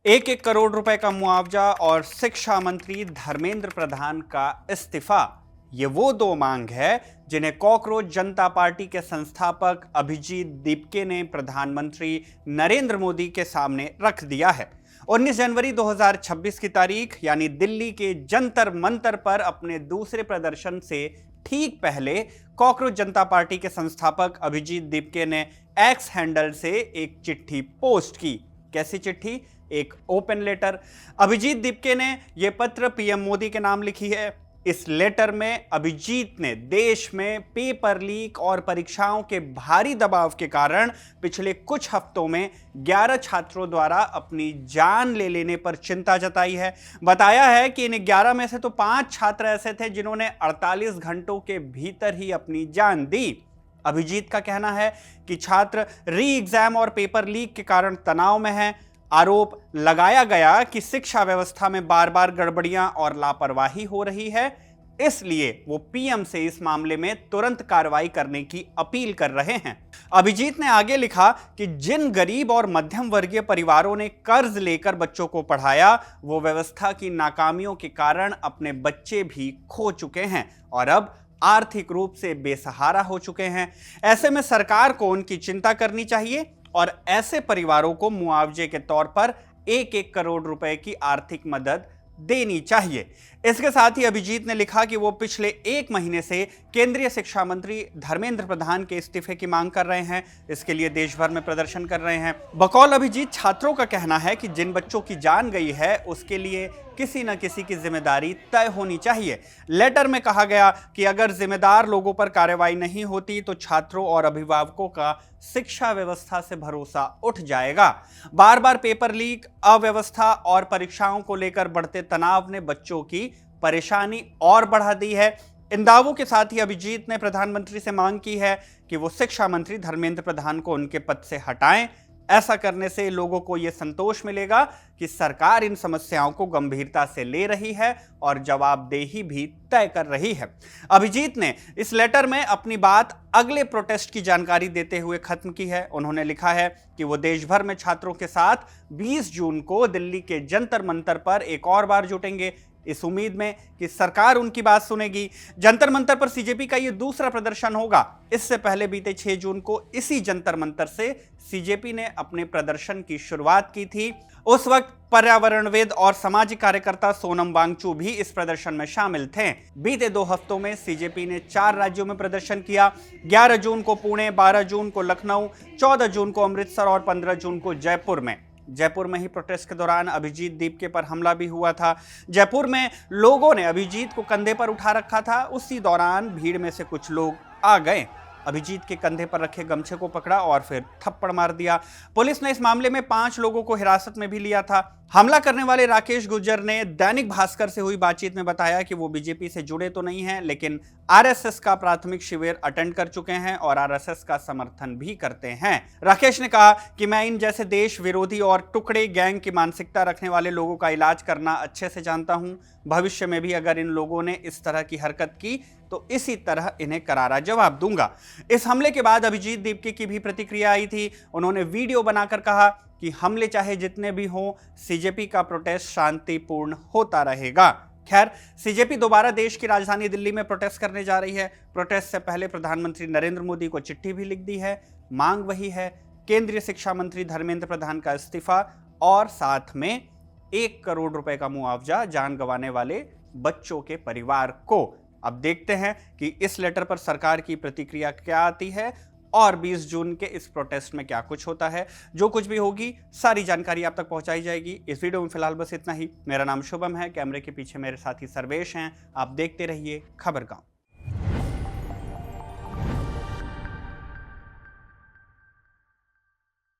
1-1 करोड़ रुपए का मुआवजा और शिक्षा मंत्री धर्मेंद्र प्रधान का इस्तीफा, ये वो दो मांग है जिन्हें कॉकरोच जनता पार्टी के संस्थापक अभिजीत दीपके ने प्रधानमंत्री नरेंद्र मोदी के सामने रख दिया है। 19 जनवरी 2026 की तारीख यानी दिल्ली के जंतर मंतर पर अपने दूसरे प्रदर्शन से ठीक पहले कॉकरोच जनता पार्टी के संस्थापक अभिजीत दीपके ने एक्स हैंडल से एक चिट्ठी पोस्ट की। कैसी चिट्ठी? एक ओपन लेटर। अभिजीत दीपके ने यह पत्र पीएम मोदी के नाम लिखी है। इस लेटर में अभिजीत ने देश में पेपर लीक और परीक्षाओं के भारी दबाव के कारण पिछले कुछ हफ्तों में 11 छात्रों द्वारा अपनी जान ले लेने पर चिंता जताई है। बताया है कि इन 11 में से तो 5 छात्र ऐसे थे जिन्होंने 48 घंटों के भीतर ही अपनी जान दी। अभिजीत का कहना है कि छात्र री एग्जाम और पेपर लीक के कारण तनाव में हैं। आरोप लगाया गया कि शिक्षा व्यवस्था में बार बार गड़बड़ियां और लापरवाही हो रही है, इसलिए वो पीएम से इस मामले में तुरंत कार्रवाई करने की अपील कर रहे हैं। अभिजीत ने आगे लिखा कि जिन गरीब और मध्यम वर्गीय परिवारों ने कर्ज लेकर बच्चों को पढ़ाया, वो व्यवस्था की नाकामियों के कारण अपने बच्चे भी खो चुके हैं और अब आर्थिक रूप से बेसहारा हो चुके हैं। ऐसे में सरकार को उनकी चिंता करनी चाहिए और ऐसे परिवारों को मुआवजे के तौर पर 1-1 करोड़ रुपए की आर्थिक मदद देनी चाहिए। इसके साथ ही अभिजीत ने लिखा कि वो पिछले 1 महीने से केंद्रीय शिक्षा मंत्री धर्मेंद्र प्रधान के इस्तीफे की मांग कर रहे हैं। इसके लिए देश भर में प्रदर्शन कर रहे हैं। बकौल अभिजीत, छात्रों का कहना है कि जिन बच्चों की जान गई है उसके लिए किसी न किसी की जिम्मेदारी तय होनी चाहिए। लेटर में कहा गया कि अगर जिम्मेदार लोगों पर कार्रवाई नहीं होती तो छात्रों और अभिभावकों का शिक्षा व्यवस्था से भरोसा उठ जाएगा। बार बार पेपर लीक, अव्यवस्था और परीक्षाओं को लेकर बढ़ते तनाव ने बच्चों की परेशानी और बढ़ा दी है। इन दावों के साथ ही अभिजीत ने प्रधानमंत्री से मांग की है कि वो शिक्षा मंत्री धर्मेंद्र प्रधान को उनके पद से हटाएं। ऐसा करने से लोगों को यह संतोष मिलेगा कि सरकार इन समस्याओं को गंभीरता से ले रही है और जवाबदेही भी तय कर रही है। अभिजीत ने इस लेटर में अपनी बात अगले प्रोटेस्ट की जानकारी देते हुए खत्म की है। उन्होंने लिखा है कि वो देश भर में छात्रों के साथ 20 जून को दिल्ली के जंतर मंतर पर एक और बार जुटेंगे, इस उम्मीद में कि सरकार उनकी बात सुनेगी। जंतर मंतर पर सीजेपी का यह दूसरा प्रदर्शन होगा। इससे पहले बीते 6 जून को इसी जंतर मंतर से सीजेपी ने अपने प्रदर्शन की शुरुआत की थी। उस वक्त पर्यावरणविद और सामाजिक कार्यकर्ता सोनम वांगचू भी इस प्रदर्शन में शामिल थे। बीते 2 हफ्तों में सीजेपी ने 4 राज्यों में प्रदर्शन किया। 11 जून को पुणे, 12 जून को लखनऊ, 14 जून को अमृतसर और 15 जून को जयपुर में ही प्रोटेस्ट के दौरान अभिजीत दीपके पर हमला भी हुआ था। जयपुर में लोगों ने अभिजीत को कंधे पर उठा रखा था। उसी दौरान भीड़ में से कुछ लोग आ गए, अभिजीत के कंधे पर रखे गमछे को पकड़ा और फिर थप्पड़ मार दिया। पुलिस ने इस मामले में 5 लोगों को हिरासत में भी लिया था। हमला करने वाले राकेश गुर्जर ने दैनिक भास्कर से हुई बातचीत में बताया कि वो बीजेपी से जुड़े तो नहीं हैं, लेकिन आरएसएस का प्राथमिक शिविर अटेंड कर चुके हैं और आरएसएस का समर्थन भी करते हैं। राकेश ने कहा कि मैं इन जैसे देश विरोधी और टुकड़े गैंग की मानसिकता रखने वाले लोगों का इलाज करना अच्छे से जानता हूं। भविष्य में भी अगर इन लोगों ने इस तरह की हरकत की तो इसी तरह इन्हें करारा जवाब दूंगा। इस हमले के बाद अभिजीत दीपके की भी प्रतिक्रिया आई थी। उन्होंने वीडियो बनाकर कहा कि हमले चाहे जितने भी हों, सीजेपी का प्रोटेस्ट शांतिपूर्ण होता रहेगा। खैर, सीजेपी दोबारा देश की राजधानी दिल्ली में प्रोटेस्ट करने जा रही है। प्रोटेस्ट से पहले प्रधानमंत्री नरेंद्र मोदी को चिट्ठी भी लिख दी है। मांग वही है, केंद्रीय शिक्षा मंत्री धर्मेंद्र प्रधान का इस्तीफा और साथ में 1 करोड़ रुपए का मुआवजा जान गंवाने वाले बच्चों के परिवार को। अब देखते हैं कि इस लेटर पर सरकार की प्रतिक्रिया क्या आती है और 20 जून के इस प्रोटेस्ट में क्या कुछ होता है। जो कुछ भी होगी सारी जानकारी आप तक पहुंचाई जाएगी। इस वीडियो में फिलहाल बस इतना ही। मेरा नाम शुभम है, कैमरे के पीछे मेरे साथी सर्वेश हैं। आप देखते रहिए खबर गांव।